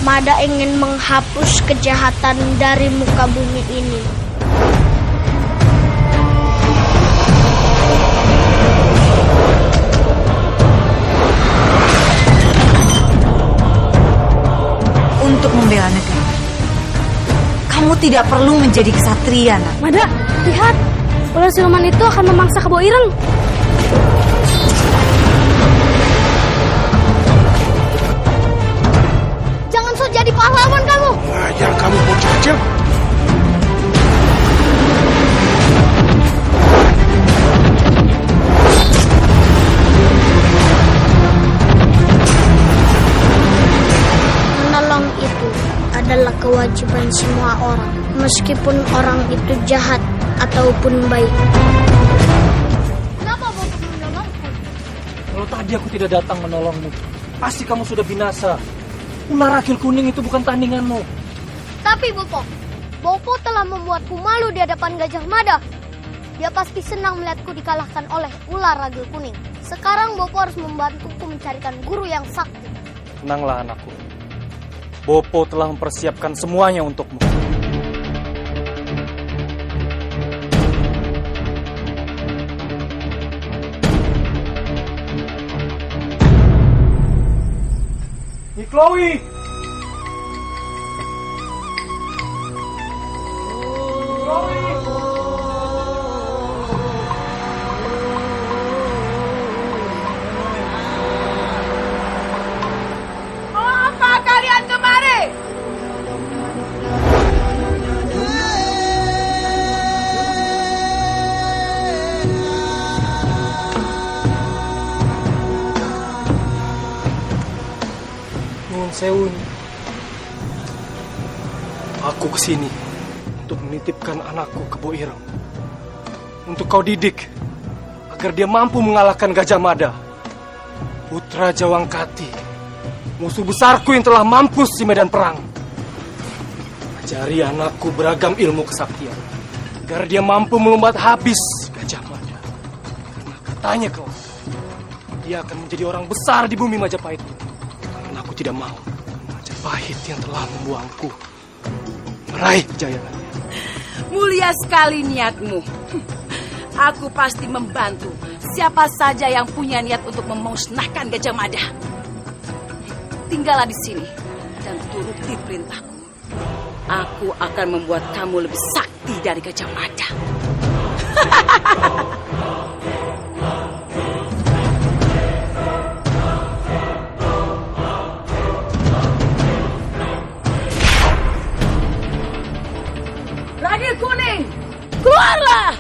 Mada ingin menghapus kejahatan dari muka bumi ini. Untuk membela negara, kamu tidak perlu menjadi kesatria, nak. Mada, lihat. Ular siluman itu akan memangsa Kebo Ireng. Jangan so jadi pahlawan kamu. Wajar kamu bocah kecil. Menolong itu adalah kewajiban semua orang, meskipun orang itu jahat ataupun baik. Kenapa Bopo menolongku? Kalau tadi aku tidak datang menolongmu, pasti kamu sudah binasa. Ular Akil Kuning itu bukan tandinganmu. Tapi Bopo telah membuatku malu di hadapan Gajah Mada. Dia pasti senang melihatku dikalahkan oleh ular Akil Kuning. Sekarang Bopo harus membantuku mencarikan guru yang sakti. Tenanglah anakku. Bopo telah mempersiapkan semuanya untukmu. Chloe! Apa kalian kemari? Seun, aku kesini untuk menitipkan anakku ke Kebo Ireng. Untuk kau didik, agar dia mampu mengalahkan Gajah Mada, putra Jawangkati, musuh besarku yang telah mampus di medan perang. Ajari anakku beragam ilmu kesaktian, agar dia mampu melompat habis Gajah Mada. Karena katanya kelak, dia akan menjadi orang besar di bumi Majapahit. Karena aku tidak mau Majapahit yang telah membuangku meraih kejayaan. Mulia sekali niatmu. Aku pasti membantu siapa saja yang punya niat untuk memusnahkan Gajah Mada. Tinggallah di sini dan turuti perintahku. Aku akan membuat kamu lebih sakti dari Gajah Mada. Akil Kuning, keluarlah!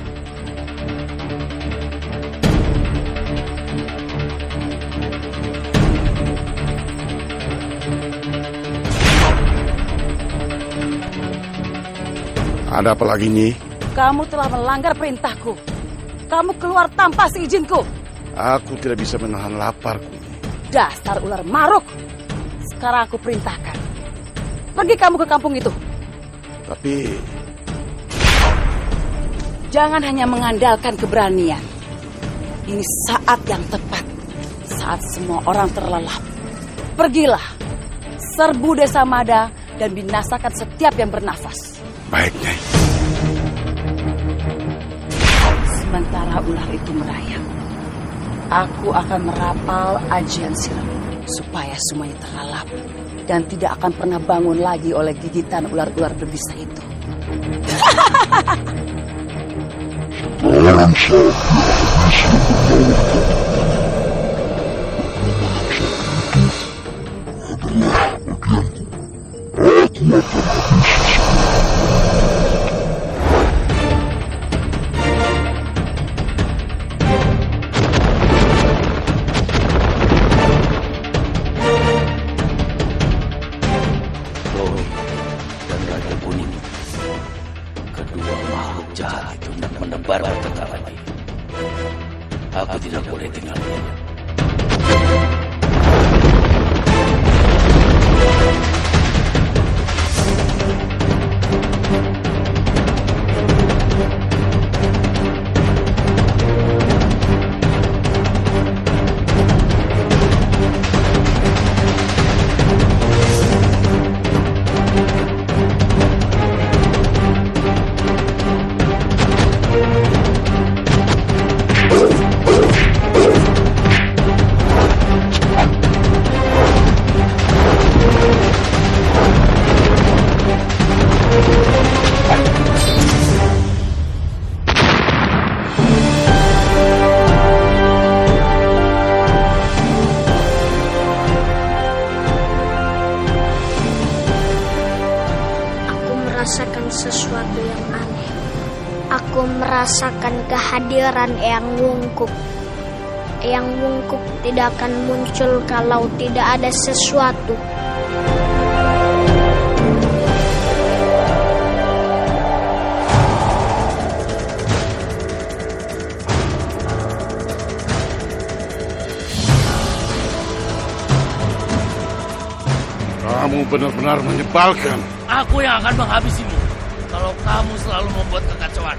Ada apa lagi, Nyi? Kamu telah melanggar perintahku. Kamu keluar tanpa seizinku. Aku tidak bisa menahan laparku. Dasar ular maruk. Sekarang aku perintahkan. Pergi kamu ke kampung itu. Tapi jangan hanya mengandalkan keberanian. Ini saat yang tepat. Saat semua orang terlelap. Pergilah. Serbu Desa Mada dan binasakan setiap yang bernafas. baik, Nyai. Sementara ular itu merayap, aku akan merapal ajian silam supaya semuanya terlelap dan tidak akan pernah bangun lagi oleh gigitan ular-ular berbisa itu. Sekarang saja adalah bagianku. Aku akan habisi Chloe dan Raja Kuning, kedua makhluk jahat itu hendak menebar pertengkaran ini. Aku tidak boleh tinggal. sesuatu yang aneh. Aku merasakan kehadiran Eyang Wungkuk. Eyang Wungkuk tidak akan muncul kalau tidak ada sesuatu. Kamu benar-benar menyebalkan. Aku yang akan menghabisimu kalau kamu selalu membuat kekacauan.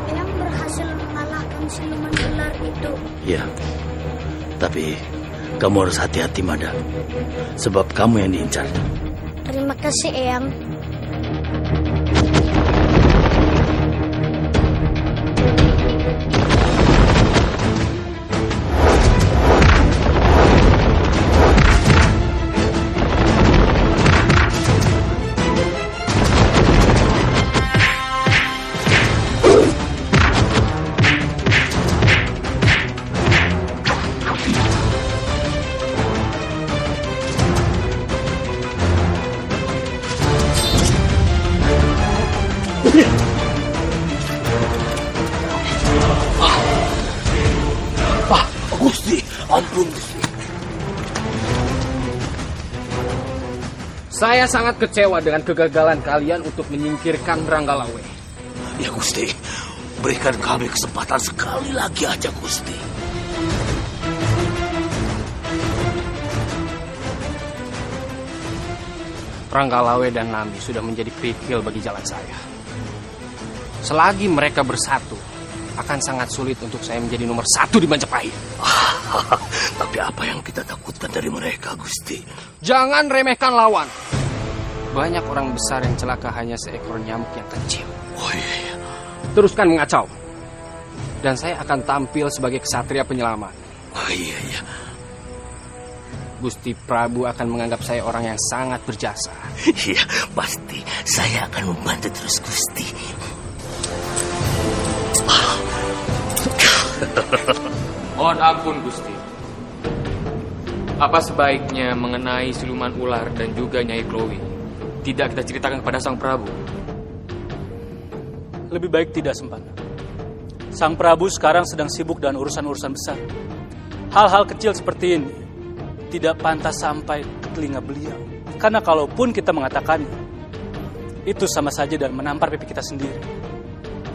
Eyang berhasil mengalahkan siluman ular itu. Ya, tapi kamu harus hati-hati, Mada. Sebab kamu yang diincar. Terima kasih, Eyang. Gusti, ampun Gusti. Saya sangat kecewa dengan kegagalan kalian untuk menyingkirkan Ranggalawe. Ya Gusti, berikan kami kesempatan sekali lagi aja Gusti. Ranggalawe dan Nami sudah menjadi kerikil bagi jalan saya. Selagi mereka bersatu, akan sangat sulit untuk saya menjadi nomor 1 di Majapahit. Tapi apa yang kita takutkan dari mereka, Gusti? Jangan remehkan lawan. Banyak orang besar yang celaka hanya seekor nyamuk yang kecil. Oh iya. Teruskan mengacau. Dan saya akan tampil sebagai kesatria penyelamat. Oh iya. Gusti Prabu akan menganggap saya orang yang sangat berjasa. Iya, pasti. Saya akan membantu terus, Gusti. Mohon ampun Gusti. Apa sebaiknya mengenai siluman ular dan juga Nyai Chloe tidak kita ceritakan kepada Sang Prabu? Lebih baik tidak, Sempana. Sang Prabu sekarang sedang sibuk dengan urusan-urusan besar. Hal-hal kecil seperti ini tidak pantas sampai ke telinga beliau. Karena kalaupun kita mengatakannya, itu sama saja dan menampar pipi kita sendiri.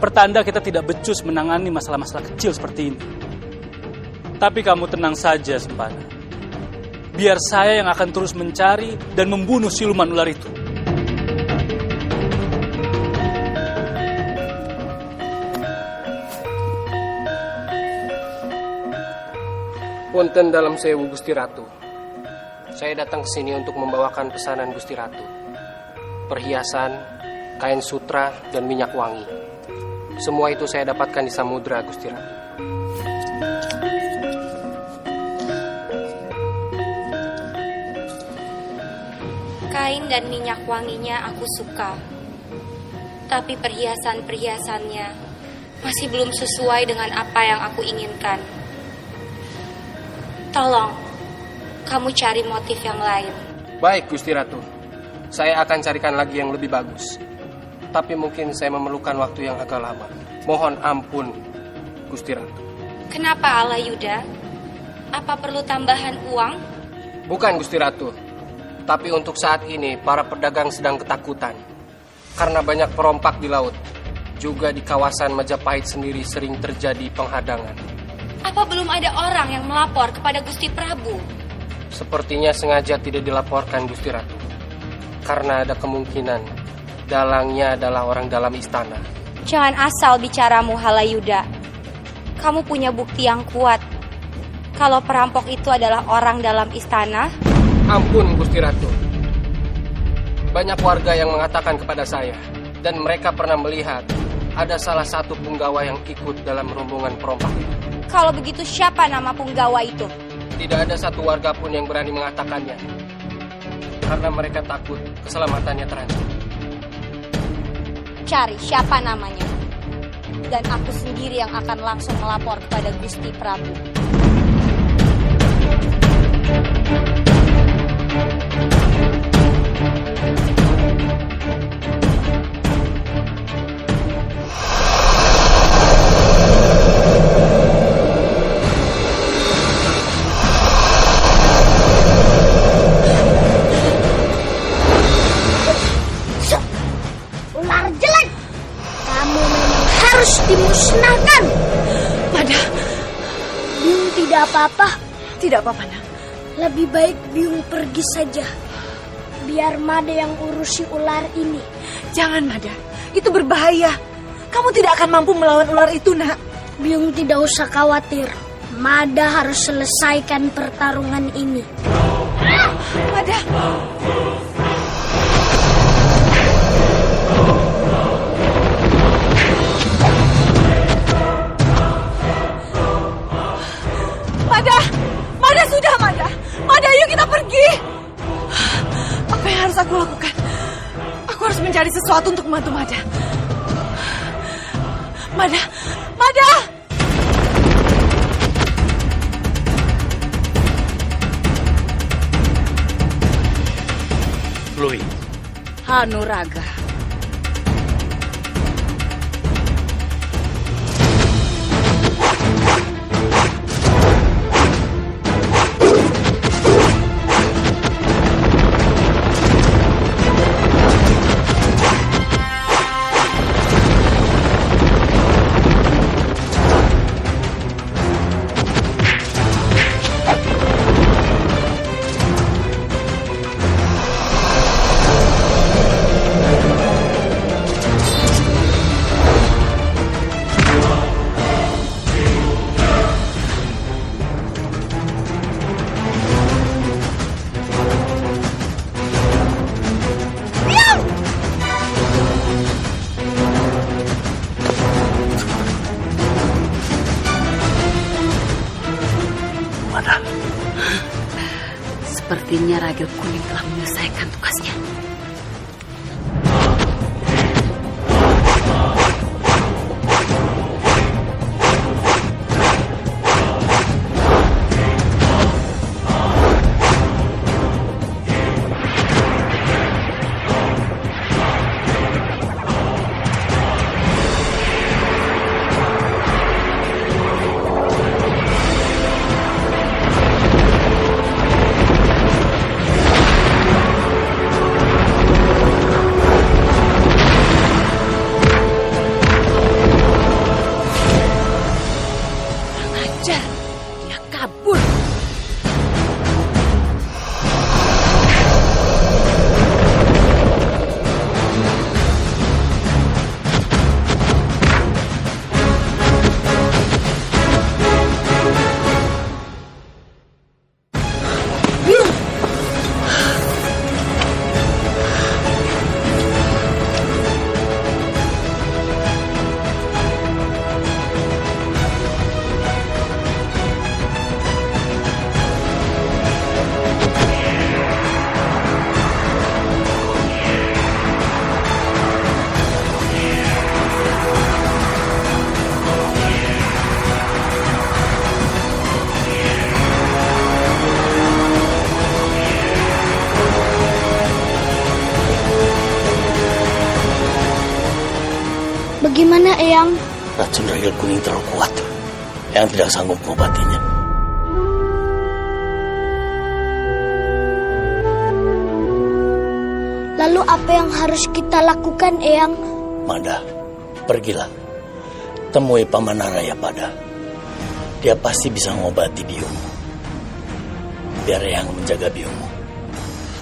Pertanda kita tidak becus menangani masalah-masalah kecil seperti ini. Tapi kamu tenang saja, Sempana. Biar saya yang akan terus mencari dan membunuh siluman ular itu. Punten dalam sewu Gusti Ratu. Saya datang ke sini untuk membawakan pesanan Gusti Ratu. Perhiasan, kain sutra, dan minyak wangi. Semua itu saya dapatkan di samudra, Gusti Ratu. Kain dan minyak wanginya aku suka. Tapi perhiasan-perhiasannya masih belum sesuai dengan apa yang aku inginkan. Tolong, kamu cari motif yang lain. Baik, Gusti Ratu. Saya akan carikan lagi yang lebih bagus. Tapi mungkin saya memerlukan waktu yang agak lama. Mohon ampun, Gusti Ratu. Kenapa Alayuda? Apa perlu tambahan uang? Bukan, Gusti Ratu. Tapi untuk saat ini, para pedagang sedang ketakutan. Karena banyak perompak di laut. Juga di kawasan Majapahit sendiri sering terjadi penghadangan. Apa belum ada orang yang melapor kepada Gusti Prabu? Sepertinya sengaja tidak dilaporkan, Gusti Ratu. Karena ada kemungkinan dalangnya adalah orang dalam istana. Jangan asal bicaramu, Halayuda. Kamu punya bukti yang kuat. Kalau perampok itu adalah orang dalam istana? Ampun, Gusti Ratu. Banyak warga yang mengatakan kepada saya, dan mereka pernah melihat ada salah satu punggawa yang ikut dalam rombongan perompak itu. Kalau begitu, siapa nama punggawa itu? Tidak ada satu warga pun yang berani mengatakannya. Karena mereka takut keselamatannya terancam. Cari siapa namanya. Dan aku sendiri yang akan langsung melapor kepada Gusti Prabu. Ular jelek, kamu memang harus dimusnahkan. Mada, Biung tidak apa-apa. tidak apa-apa, Nak. Lebih baik Biung pergi saja. Biar Mada yang urusi ular ini. Jangan, Mada. Itu berbahaya. Kamu tidak akan mampu melawan ular itu, Nak. Biung tidak usah khawatir. Mada harus selesaikan pertarungan ini. Mada. Mada, Mada sudah, Mada. Mada, yuk kita pergi. Apa yang harus aku lakukan? Aku harus mencari sesuatu untuk membantu Mada. Mada, Mada. Lui. Hanuraga. Sepertinya Ragil Kuning telah menyelesaikan tugasnya. Bagaimana, Eyang? Racun ragil kuning terlalu kuat. Eyang tidak sanggup mengobatinya. Lalu apa yang harus kita lakukan, Eyang? Mada, pergilah. Temui Paman Narayapada. Dia pasti bisa mengobati biungmu. Biar Eyang menjaga biungmu.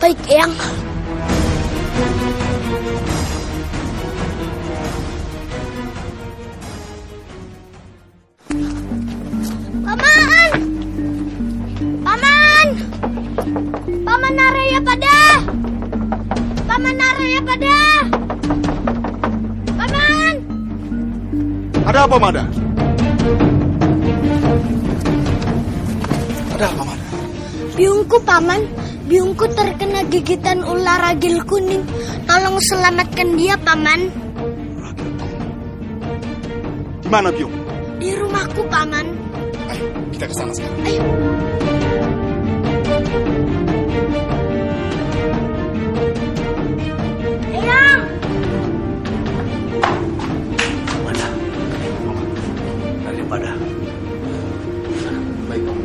Baik, Eyang. Paman! Paman! Paman Narayapada! Paman Narayapada! Paman! Ada apa, Mada? Ada apa, Mada? Biungku, Paman. Biungku terkena gigitan ular ragil kuning. Tolong selamatkan dia, Paman. Di mana biung? Di rumahku, Paman. Ayo, kita ke sana sekarang. Ayo. Eyang! Mada. Daripada. Baik, Pak.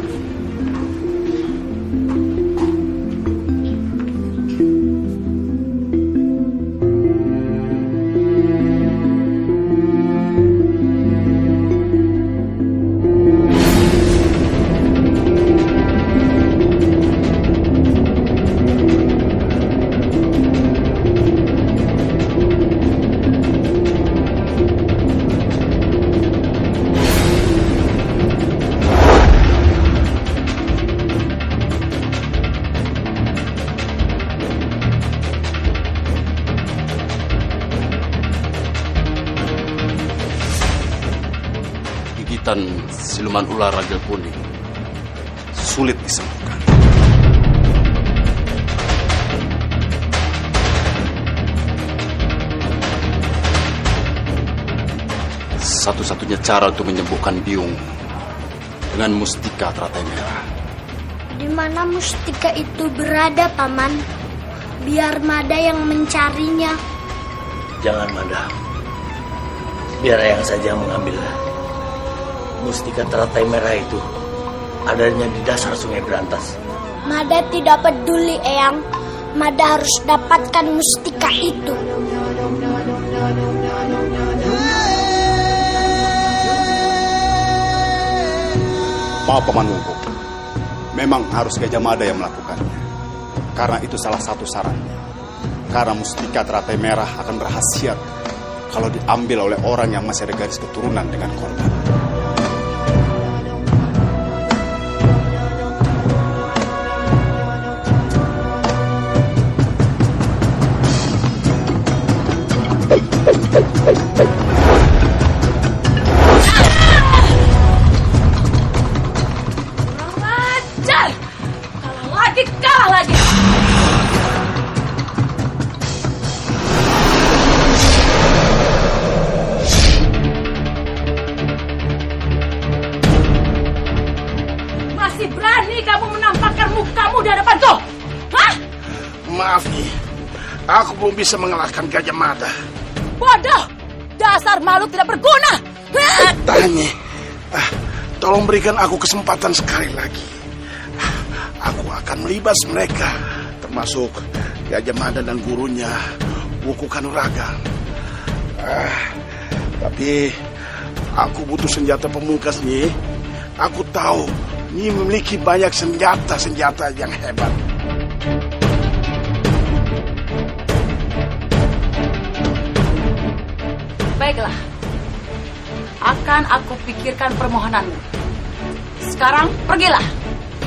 Gigitan siluman ular ragil kuning sulit disembuhkan. Satu-satunya cara untuk menyembuhkan biung dengan mustika teratai merah. Di mana mustika itu berada, Paman? Biar Mada yang mencarinya. Jangan, Mada. Biar Eyang saja mengambilnya. Mustika teratai merah itu adanya di dasar Sungai Berantas. Mada tidak peduli, Eyang. Mada harus dapatkan mustika itu. Maaf, Paman Wungku. Memang harus Gajah Mada yang melakukannya. Karena itu salah satu syaratnya. Karena mustika teratai merah akan berkhasiat kalau diambil oleh orang yang masih ada garis keturunan dengan korban. Kalah lagi. Masih berani kamu menampakkan mukamu di hadapanku? Hah? Maaf, Nyi. Aku belum bisa mengalahkan Gajah Mada. Bodoh! Dasar makhluk tidak berguna! Tahan, Nyi. Tolong berikan aku kesempatan sekali lagi. Aku akan melibas mereka, termasuk Gajah Mada dan gurunya, Wuku Kanuragan. Tapi aku butuh senjata pemungkas, Nyi. Aku tahu Nyi memiliki banyak senjata-senjata yang hebat. Baiklah, akan aku pikirkan permohonanmu. Sekarang pergilah.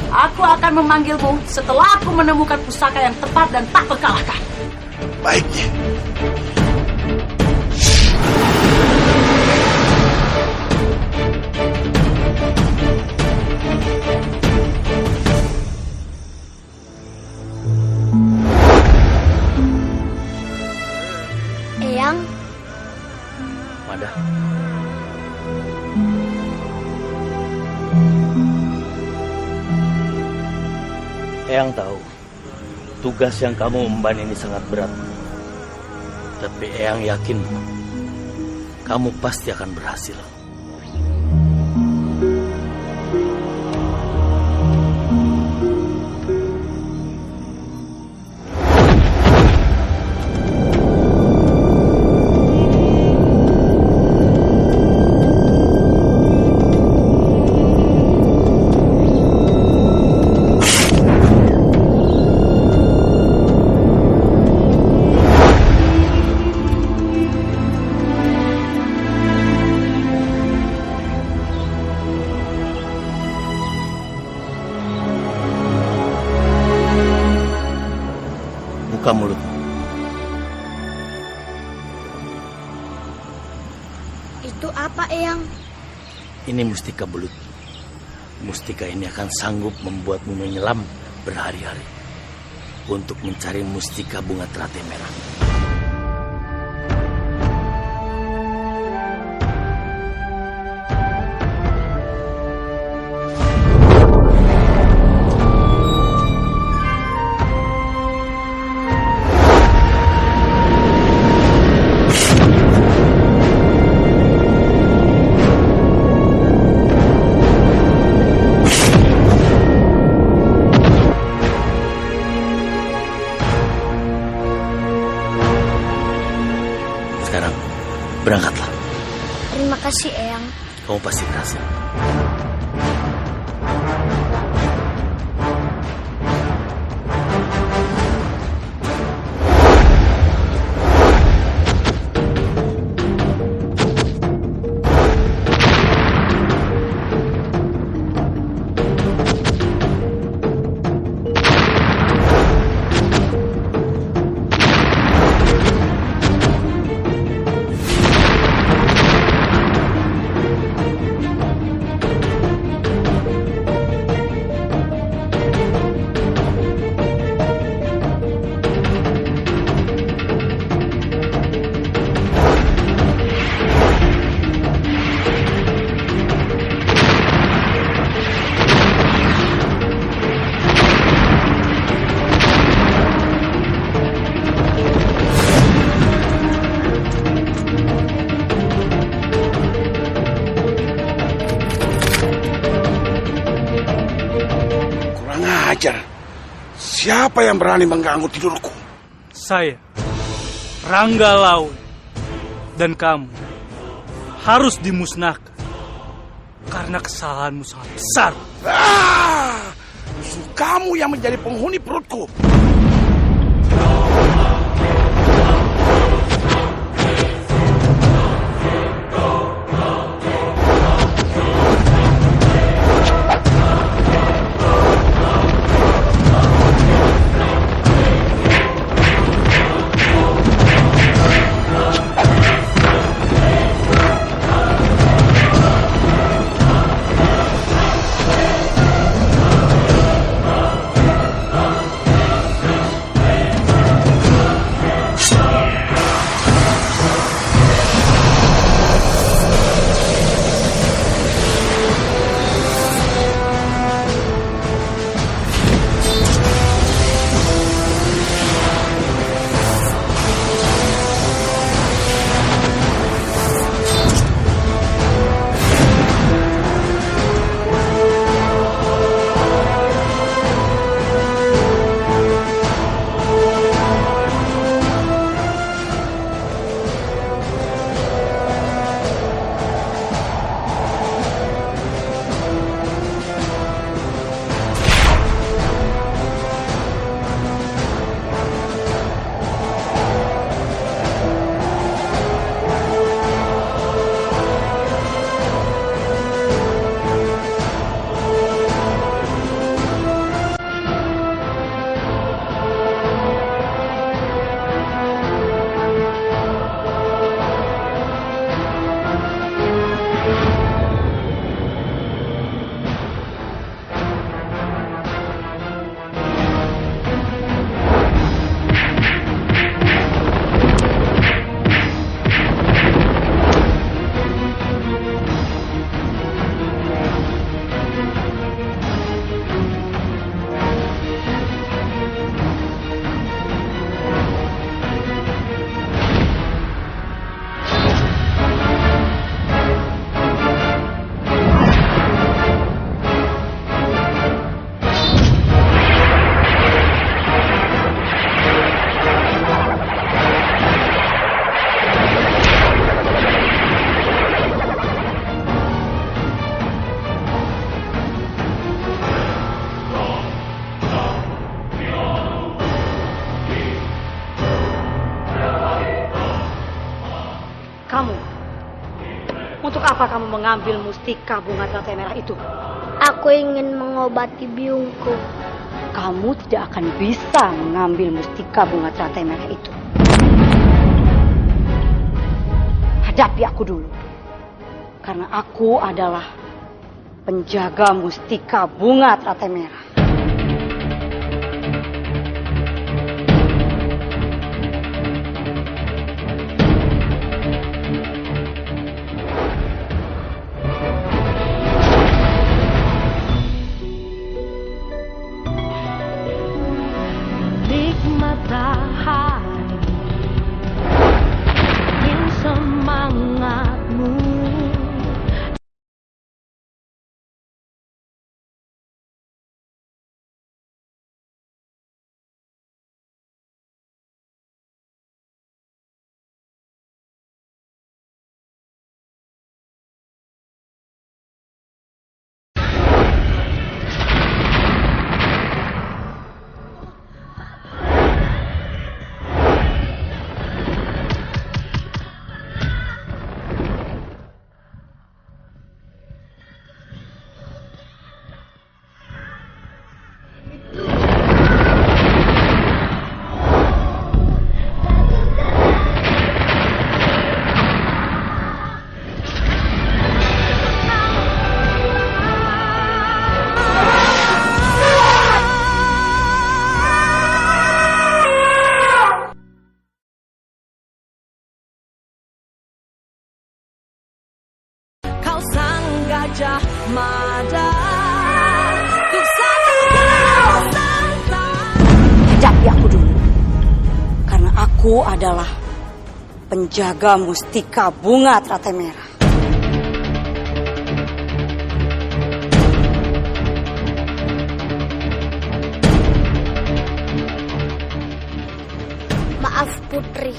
Aku akan memanggilmu setelah aku menemukan pusaka yang tepat dan tak terkalahkan. Baiknya. Eyang. Mada. Eyang tahu, tugas yang kamu emban ini sangat berat. Tapi Eyang yakin, kamu pasti akan berhasil. Buka mulut. Itu apa, Eyang? Ini mustika belut. Mustika ini akan sanggup membuatmu menyelam berhari-hari untuk mencari mustika bunga teratai merah. Sekarang, berangkatlah. Terima kasih, Eyang. Kamu pasti berhasil. Ajar. Siapa yang berani mengganggu tidurku? Saya, Rangga Laun, dan kamu harus dimusnahkan karena kesalahanmu sangat besar. Justru kamu yang menjadi penghuni perutku. Kamu, untuk apa kamu mengambil mustika bunga teratai merah itu? Aku ingin mengobati biungku. Kamu tidak akan bisa mengambil mustika bunga teratai merah itu. Hadapi aku dulu. Karena aku adalah penjaga mustika bunga teratai merah. Gajah Mada. Hadapi aku dulu. Karena aku adalah penjaga mustika bunga teratai merah. Maaf Putri,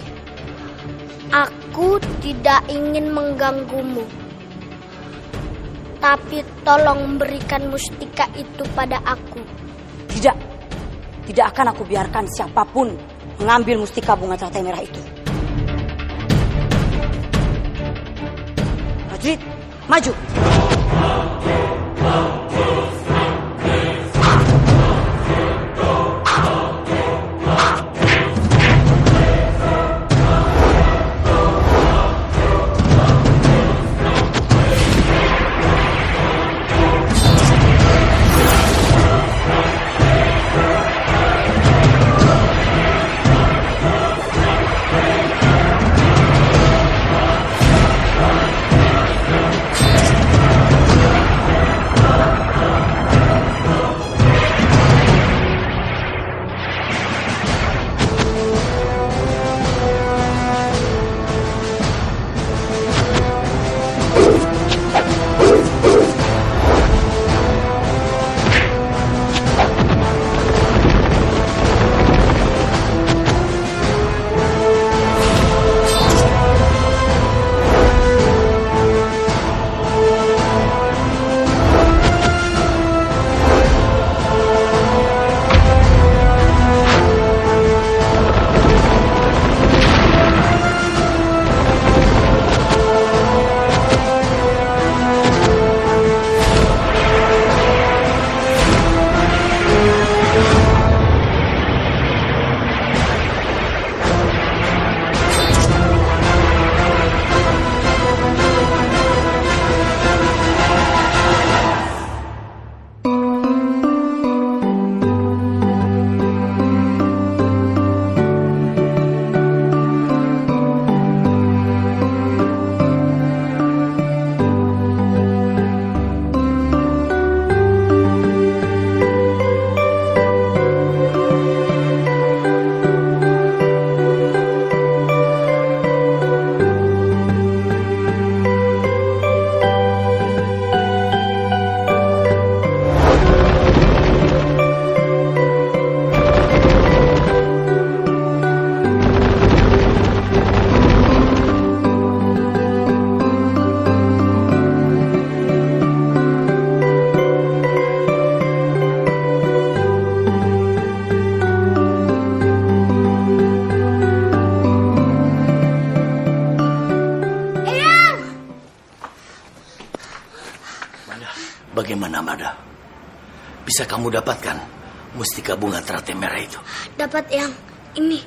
aku tidak ingin mengganggumu. Tapi tolong berikan mustika itu pada aku. Tidak. Tidak akan aku biarkan siapapun mengambil mustika bunga teratai merah itu. Prajurit, maju. Bagaimana, Mada? Bisa kamu dapatkan mustika bunga teratai merah itu? Dapat, Eyang. Ini.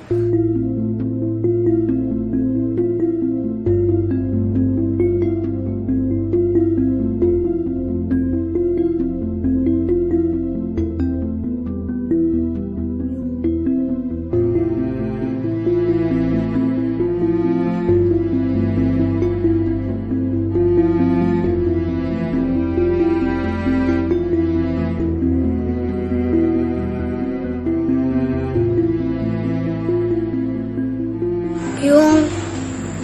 Byung,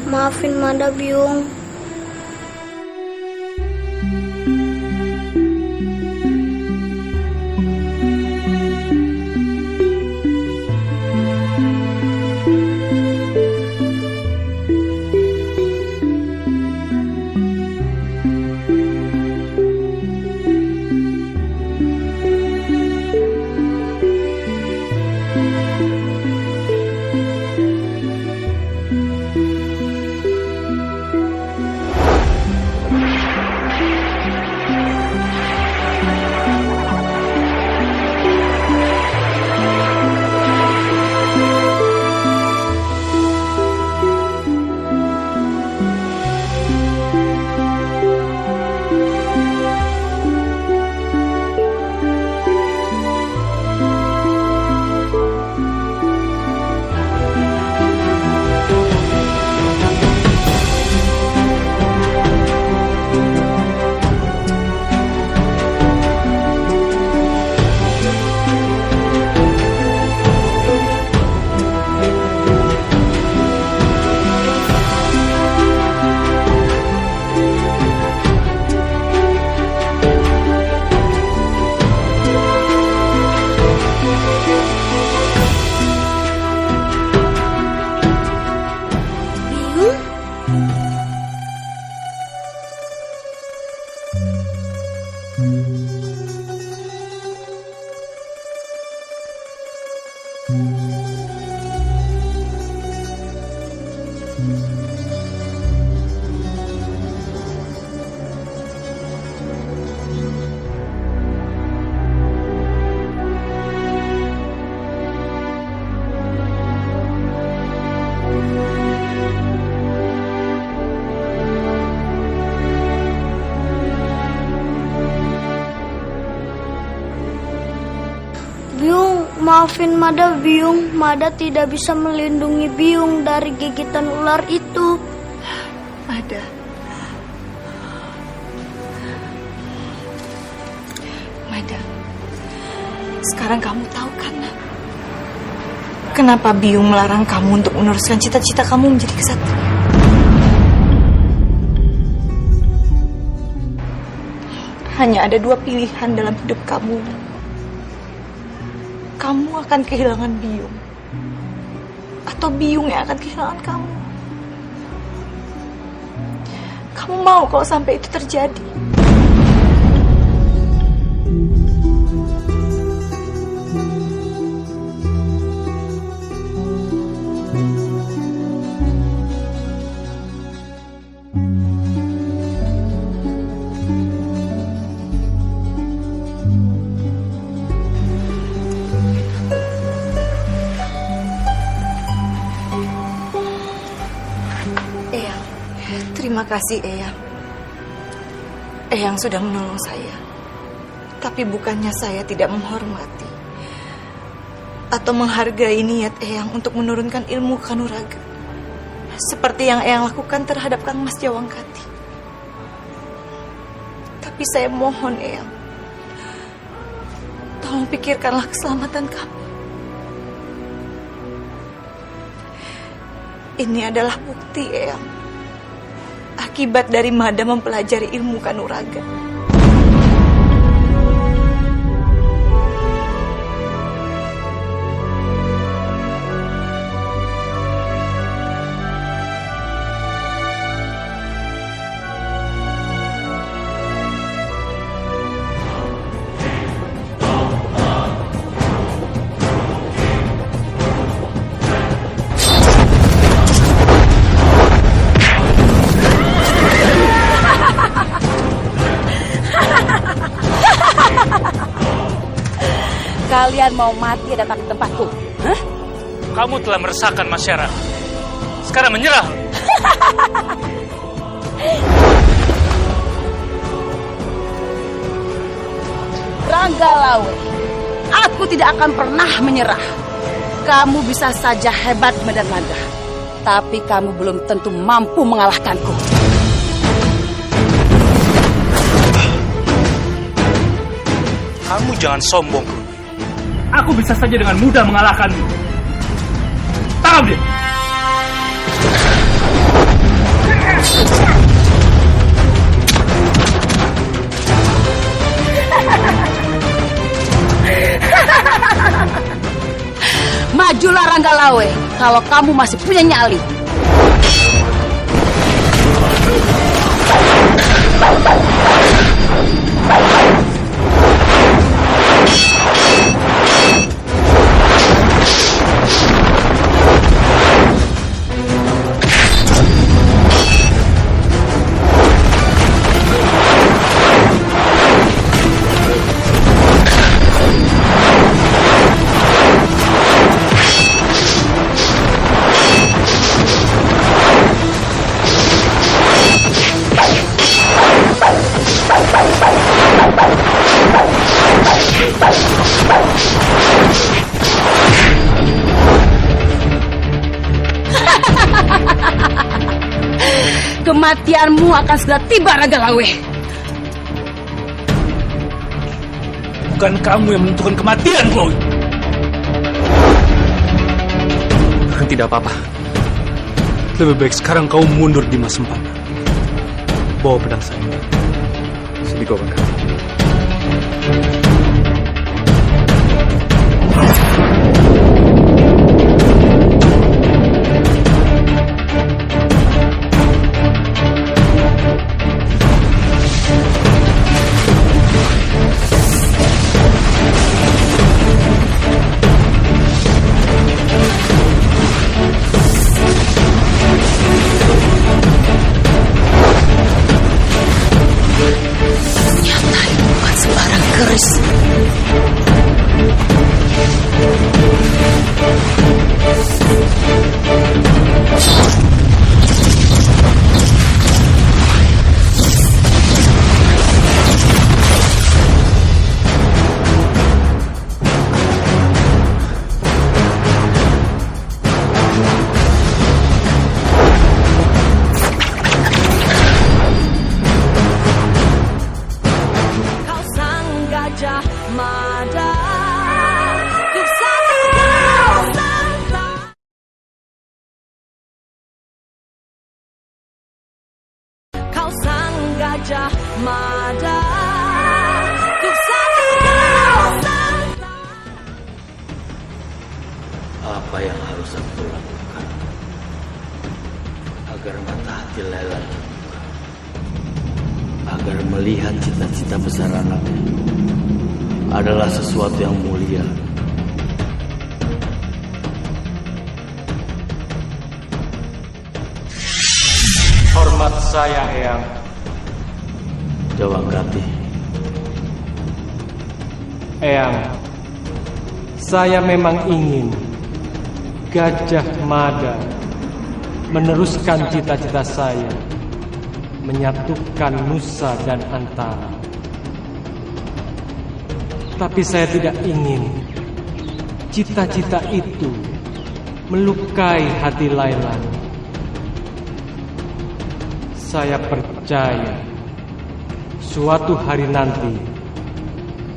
maafin Mada, Byung. Byung, maafin Mada, Byung. Mada tidak bisa melindungi Byung dari gigitan ular itu. Mada. Mada. Sekarang kamu tahu kan? Kenapa Byung melarang kamu untuk meneruskan cita-cita kamu menjadi kesatria? Hanya ada dua pilihan dalam hidup kamu. Kamu akan kehilangan Byung, atau Byung yang akan kehilangan kamu. Kamu mau kalau sampai itu terjadi? Terima kasih, Eyang. Eyang sudah menolong saya. Tapi bukannya saya tidak menghormati atau menghargai niat Eyang untuk menurunkan ilmu kanuraga, seperti yang Eyang lakukan terhadap Kang Mas Jawangkati. Tapi saya mohon, Eyang, tolong pikirkanlah keselamatan kami. Ini adalah bukti, Eyang, akibat dari Mada mempelajari ilmu kanuraga. kalian mau mati datang ke tempatku? Hah? Kamu telah meresahkan masyarakat. Sekarang menyerah. Ranggalawe, aku tidak akan pernah menyerah. Kamu bisa saja hebat medan naga, tapi kamu belum tentu mampu mengalahkanku. Kamu jangan sombong. Aku bisa saja dengan mudah mengalahkanmu. Tangkap dia. Majulah Ranggalawe, kalau kamu masih punya nyali. Kematianmu akan segera tiba, Ranggalawe. Bukan kamu yang menentukan kematian, Chloe. Tidak apa-apa. Lebih baik sekarang kau mundur di Mas Sempana. Bawa pedang saya. Sedikit bakal. Apa yang harus aku lakukan agar mata hati Layla terbuka, agar melihat cita-cita besar anaknya adalah sesuatu yang mulia. Hormat saya, Eyang. Jawangkati. Eyang, saya memang ingin Gajah Mada meneruskan cita-cita saya, menyatukan Nusa dan Antara. Tapi saya tidak ingin cita-cita itu melukai hati Laylan. Saya percaya suatu hari nanti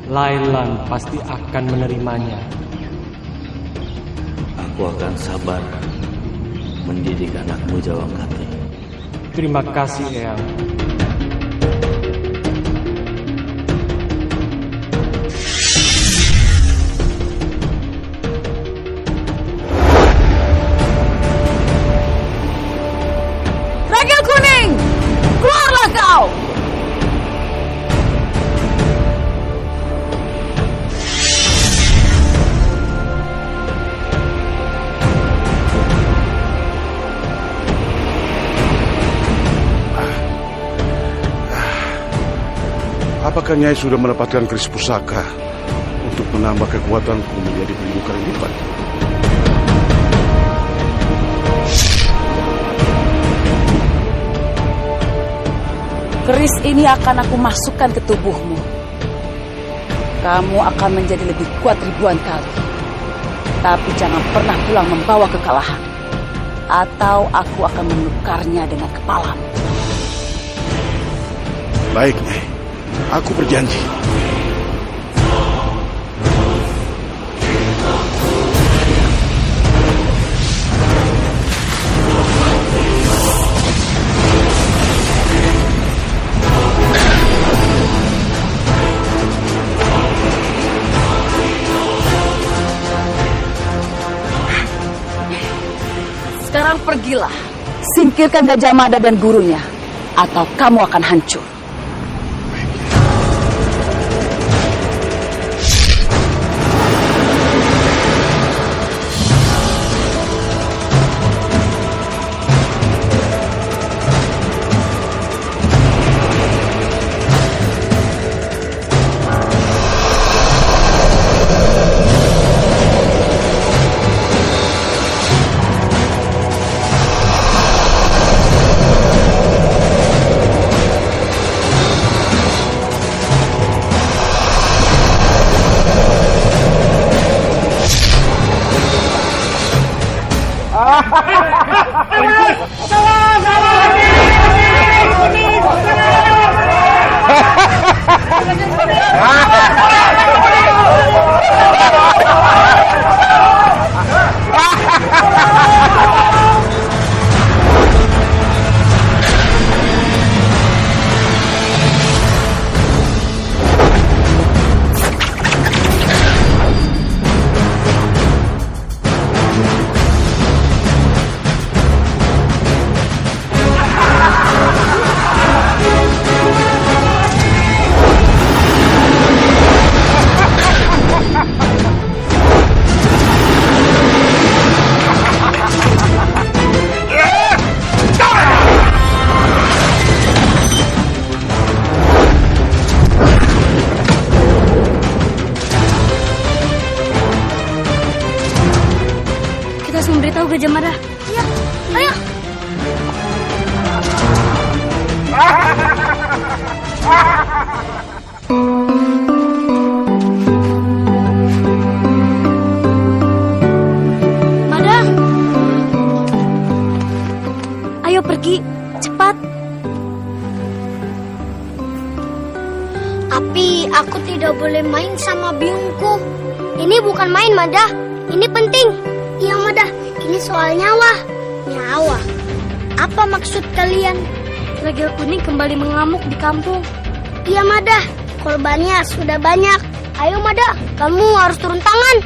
Laylan pasti akan menerimanya. Aku akan sabar mendidik anakmu, Jawangkati. Terima kasih, Eyang. Regel Kuning, keluarlah kau! Apakah Nyai sudah mendapatkan keris pusaka untuk menambah kekuatanku menjadi 1000 kali lipat. Keris ini akan aku masukkan ke tubuhmu. Kamu akan menjadi lebih kuat ribuan kali. Tapi jangan pernah pulang membawa kekalahan. Atau aku akan menukarnya dengan kepalamu. Baik, Nyai. Aku berjanji. Sekarang pergilah, singkirkan Gajah Mada dan gurunya, atau kamu akan hancur. Memberitahu Gajah Mada. Ya, ayo. Mada, ayo pergi, cepat. Tapi aku tidak boleh main sama biungku. Ini bukan main, Mada. Ini penting. Iya, Mada. Ini soal nyawa. Nyawa? Apa maksud kalian? Ragil Kuning kembali mengamuk di kampung. Iya, Mada. Korbannya sudah banyak. Ayo, Mada. Kamu harus turun tangan.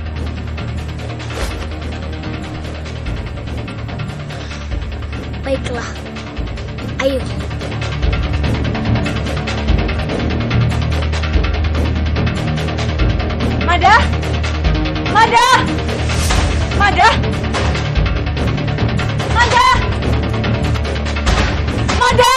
Baiklah. Ayo. Mada! Mada! Mada! Mada! Mada!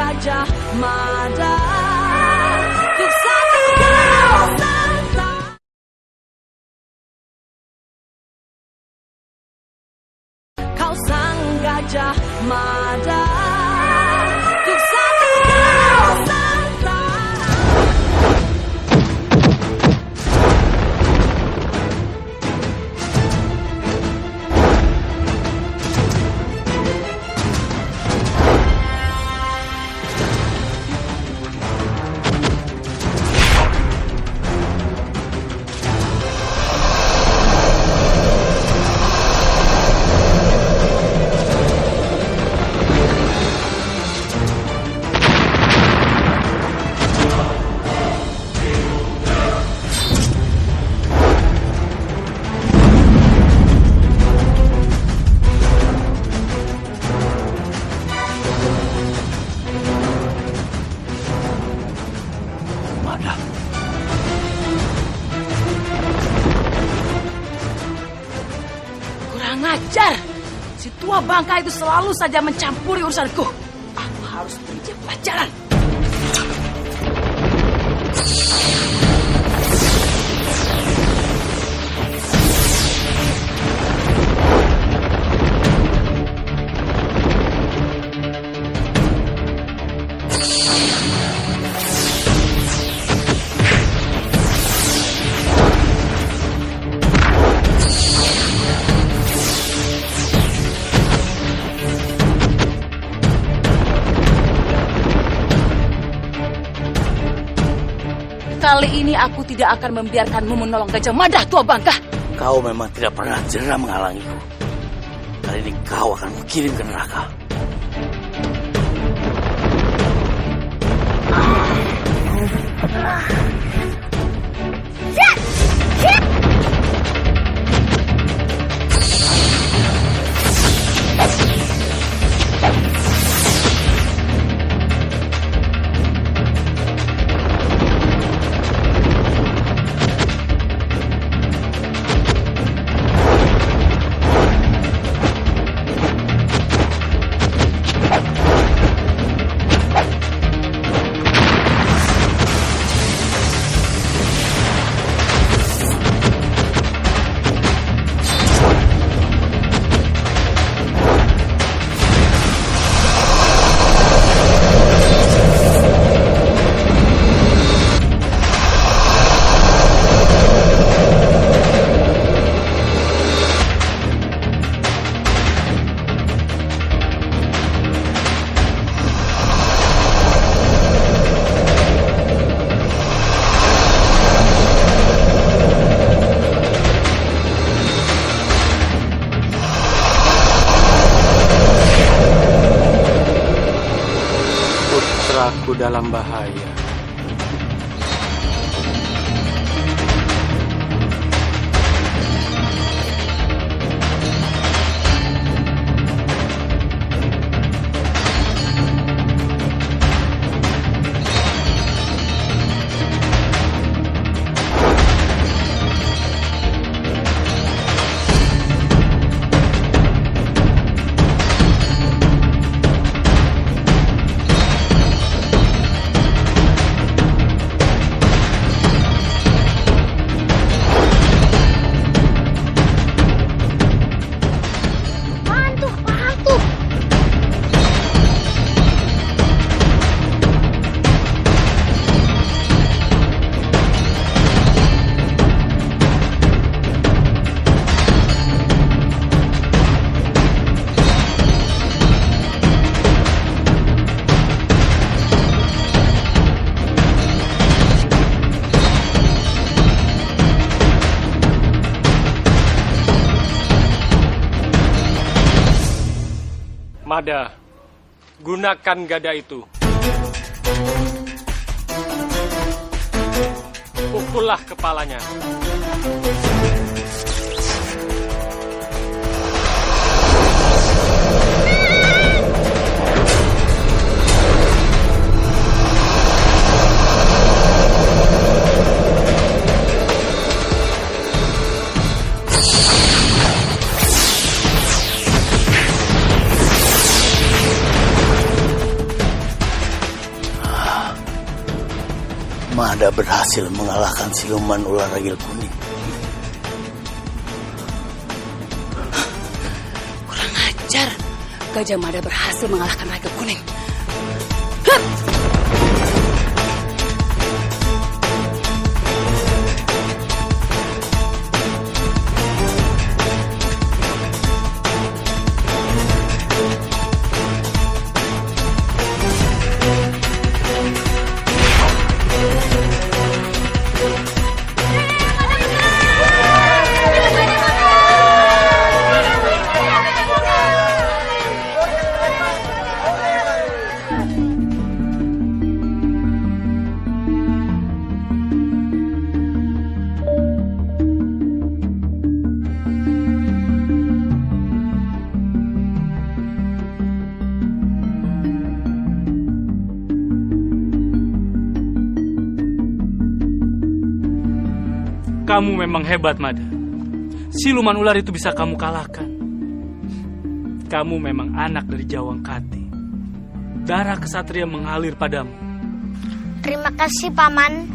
Gajah Mada. ajar! Si tua bangka itu selalu saja mencampuri urusanku. Aku harus beri dia pelajaran. Kali ini aku tidak akan membiarkanmu menolong Gajah Mada, tua bangka. Kau memang tidak pernah jerah menghalangiku. Kali ini kau akan kukirim ke neraka. Aku dalam bahaya. Mada, gunakan gada itu. Pukullah kepalanya. Mada berhasil mengalahkan siluman ular ragil kuning. Kurang ajar. Gajah Mada berhasil mengalahkan ragil kuning. Kamu memang hebat, Mada. Siluman ular itu bisa kamu kalahkan. kamu memang anak dari Jawangkati. Darah kesatria mengalir padamu. Terima kasih, Paman.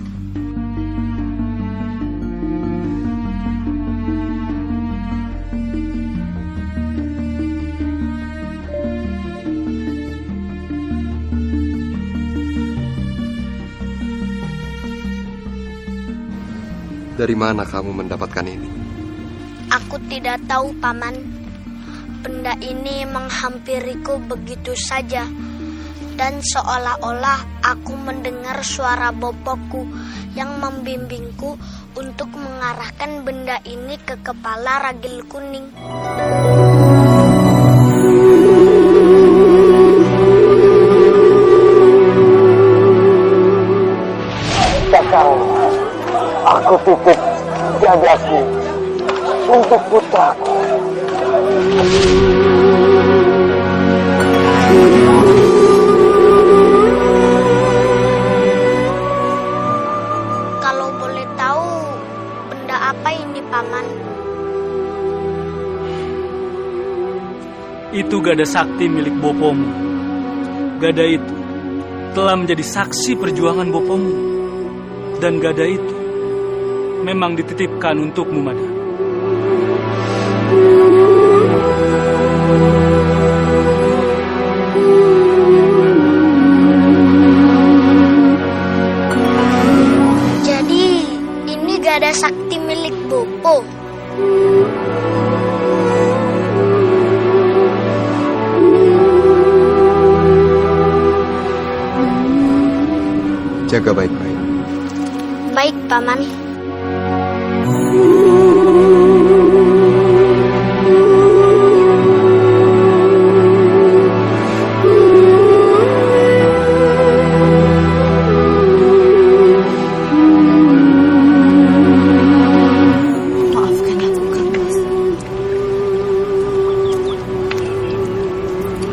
Dari mana kamu mendapatkan ini? Aku tidak tahu, Paman. Benda ini menghampiriku begitu saja. Dan seolah-olah aku mendengar suara bapakku yang membimbingku untuk mengarahkan benda ini ke kepala Ragil Kuning. Sekarang aku titip jagaku untuk putraku. Kalau boleh tahu, benda apa ini, Paman? Itu gada sakti milik bopomu. Gada itu telah menjadi saksi perjuangan bopomu. Dan gada itu memang dititipkan untukmu, Mada. Jadi, ini gada sakti milik Bopo. Jaga baik-baik. Baik, Paman. Maafkan aku, Kakak.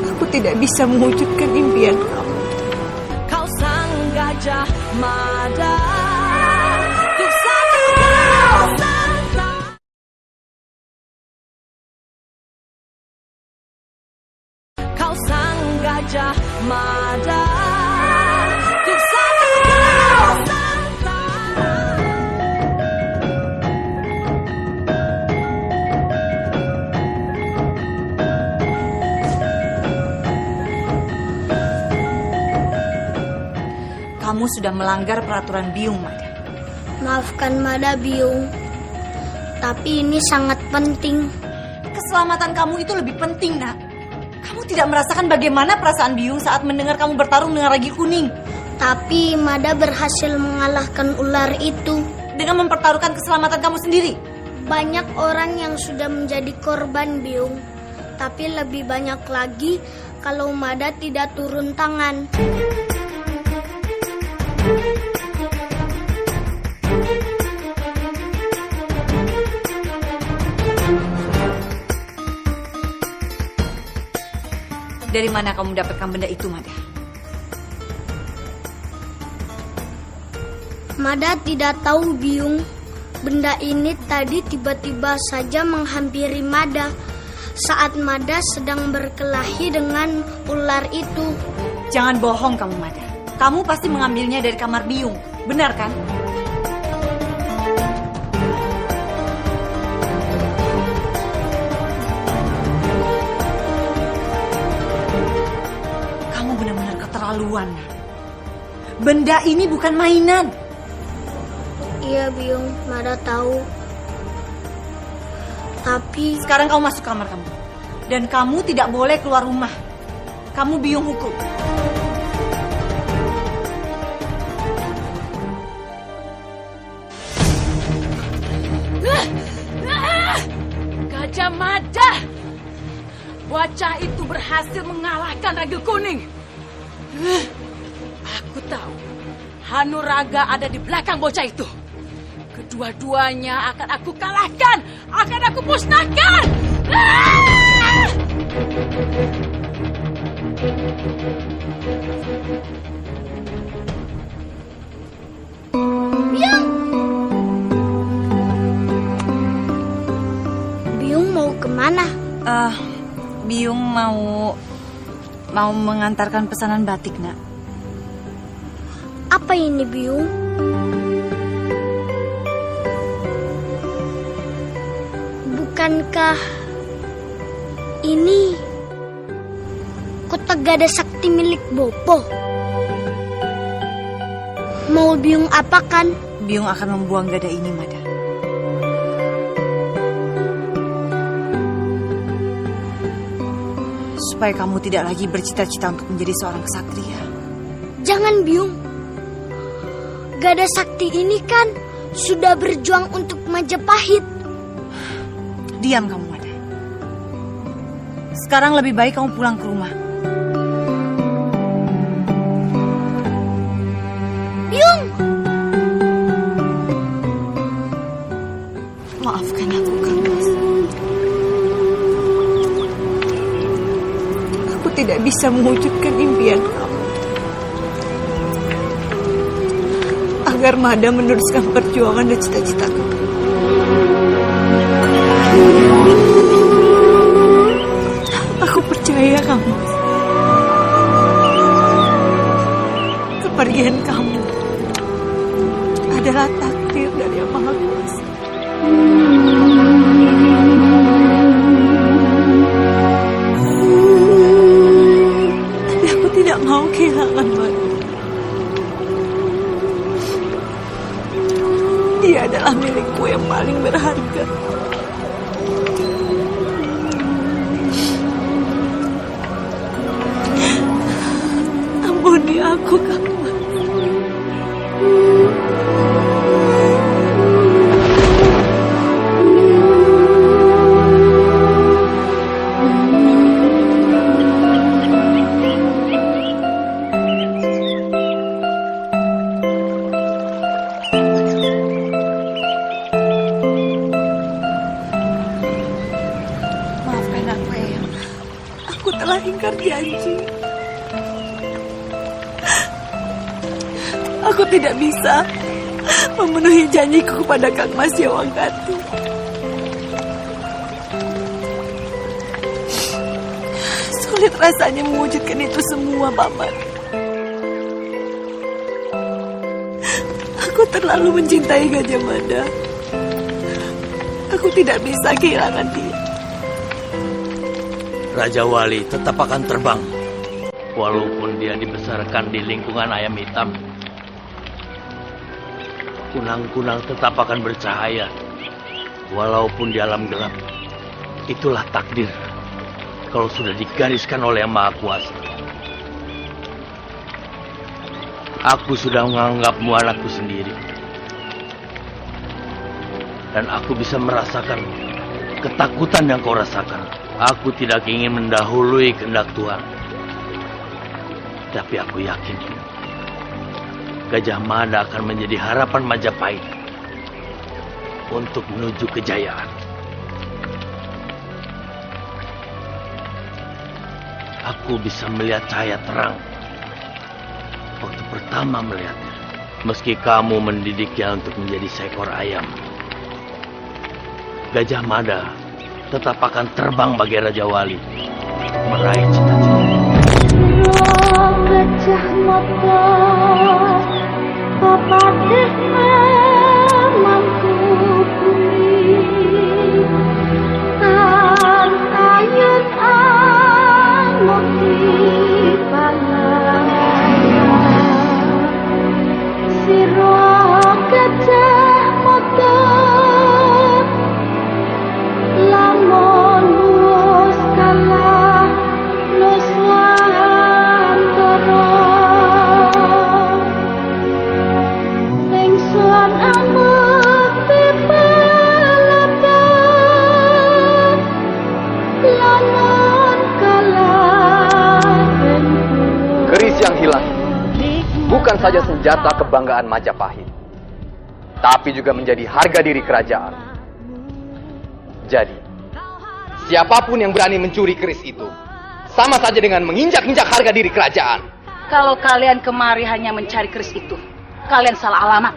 Aku tidak bisa mewujudkan impian kamu. Kau sang Gajah Mada. Kau sang Gajah Mada. Kamu sudah melanggar peraturan Biung, Mada. Maafkan Mada, Biung. Tapi ini sangat penting. Keselamatan kamu itu lebih penting, Nak. Kamu tidak merasakan bagaimana perasaan Biung saat mendengar kamu bertarung dengan Ragil Kuning. Tapi Mada berhasil mengalahkan ular itu. Dengan mempertaruhkan keselamatan kamu sendiri. Banyak orang yang sudah menjadi korban, Biung. Tapi lebih banyak lagi kalau Mada tidak turun tangan. Dari mana kamu mendapatkan benda itu, Mada? Mada tidak tahu, Biung. Benda ini tadi tiba-tiba saja menghampiri Mada saat Mada sedang berkelahi dengan ular itu. Jangan bohong kamu, Mada. Kamu pasti mengambilnya dari kamar Biung. Benar kan? Kamu benar-benar keterlaluan. Benda ini bukan mainan. Iya, Biung. Mada tahu. Tapi sekarang kamu masuk kamar kamu. Dan kamu tidak boleh keluar rumah. Kamu Biung hukum. Gajah Mada! Bocah itu berhasil mengalahkan Ragil Kuning. Aku tahu Hanuraga ada di belakang bocah itu. Kedua-duanya akan aku kalahkan, akan aku musnahkan. Biung! Biung mau kemana? Biung mau mengantarkan pesanan batik, Nak. Apa ini, Biung? Bukankah ini kotak Gada Sakti milik Bopo? Mau Biung apakan? Biung akan membuang gada ini, Mada. Supaya kamu tidak lagi bercita-cita untuk menjadi seorang ksatria. Jangan, Biung. Gada Sakti ini kan sudah berjuang untuk Majapahit. Diam kamu, Mada. Sekarang lebih baik kamu pulang ke rumah. Biung! Maafkan aku, Kang Mas. Aku tidak bisa mewujudkan impian kamu. Agar Mada meneruskan perjuangan dan cita-cita kamu. Aku percaya kamu. Kepergian kamu adalah takdir dari Yang Maha Kuasa. Tapi aku tidak mau kehilangan Mada. Dia adalah milikku yang paling berharga. Ampuni aku, Kang. Maafkan aku, Eyang. Aku telah ingkar janji. Aku tidak bisa memenuhi janjiku kepada Kang Mas Yawangkati. Sulit rasanya mewujudkan itu semua, Paman. Aku terlalu mencintai Gajah Mada. Aku tidak bisa kehilangan dia. Raja Wali tetap akan terbang, walaupun dia dibesarkan di lingkungan ayam hitam. Kunang-kunang tetap akan bercahaya, walaupun di alam gelap. Itulah takdir, kalau sudah digariskan oleh Yang Maha Kuasa. Aku sudah menganggapmu anakku sendiri. Dan aku bisa merasakan ketakutan yang kau rasakan. Aku tidak ingin mendahului kehendak Tuhan. Tapi aku yakin Gajah Mada akan menjadi harapan Majapahit untuk menuju kejayaan. Aku bisa melihat cahaya terang waktu pertama melihatnya. Meski kamu mendidiknya untuk menjadi seekor ayam, Gajah Mada tetap akan terbang bagi Raja Wali, meraih cita-cita. Gajah Mada papatih mampu bumi kan ayun amukti balaya siro Gajah Mada lamun wis kalah nuswantara ingsun amukti pelepan lamun kalah keris yang hilang bukan saja senjata kebanggaan Majapahit, tapi juga menjadi harga diri kerajaan. Jadi, siapapun yang berani mencuri keris itu, sama saja dengan menginjak-injak harga diri kerajaan. Kalau kalian kemari hanya mencari keris itu, kalian salah alamat.